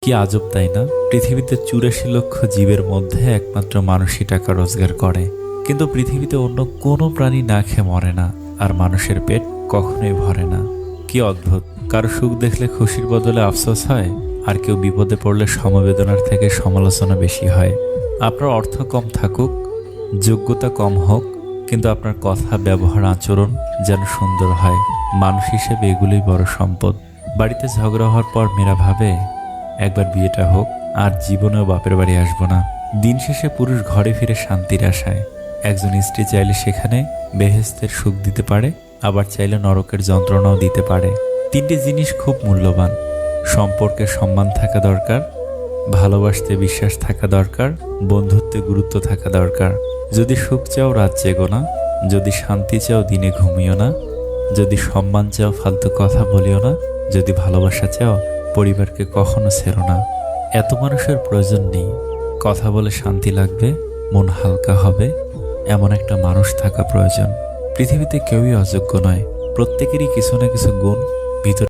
কি আজব তাই না? পৃথিবীতে ৮৪ লক্ষ জীবের মধ্যে একমাত্র মানুষই টাকা রোজগার করে, কিন্তু পৃথিবীতে অন্য কোনো প্রাণী না খেয়ে মরে না, আর মানুষের পেট কখনোই ভরে না। কি অদ্ভুত! কারো সুখ দেখলে খুশির বদলে আফসোস হয়, আর কেউ বিপদে পড়লে সমবেদনার থেকে সমালোচনা বেশি হয়। আপনার অর্থ কম থাকুক, যোগ্যতা কম হোক, কিন্তু আপনার কথা, ব্যবহার, আচরণ যেন সুন্দর হয়। মানুষ হিসেবে এগুলোই বড় সম্পদ। বাড়িতে ঝগড়া হওয়ার পর মেয়েরা ভাবে, একবার বিয়েটা হোক, আর জীবনেও বাপের বাড়ি আসবো না। দিন শেষে পুরুষ ঘরে ফিরে শান্তির আশায়। একজন স্ত্রী চাইলে সেখানে বেহেশতের সুখ দিতে পারে, আবার চাইলে নরকের যন্ত্রণাও দিতে পারে। তিনটি জিনিস খুব মূল্যবান: সম্পর্কে সম্মান থাকা দরকার, ভালোবাসতে বিশ্বাস থাকা দরকার, বন্ধুত্বে গুরুত্ব থাকা দরকার। যদি সুখ চাও রাত জেগো না, যদি শান্তি চাও দিনে ঘুমিও না, যদি সম্মান চাও ফালতু কথা বলিও না, যদি ভালোবাসা চাও পরিবারকে কখনো ছেড়ো না। এত মানুষের প্রয়োজন নেই, কথা বলে শান্তি লাগবে, মন হালকা হবে, এমন একটা মানুষ থাকা প্রয়োজন। পৃথিবীতে কেউই অযোগ্য নয়, প্রত্যেকেরই কিছু না কিছু গুণ ভিতরে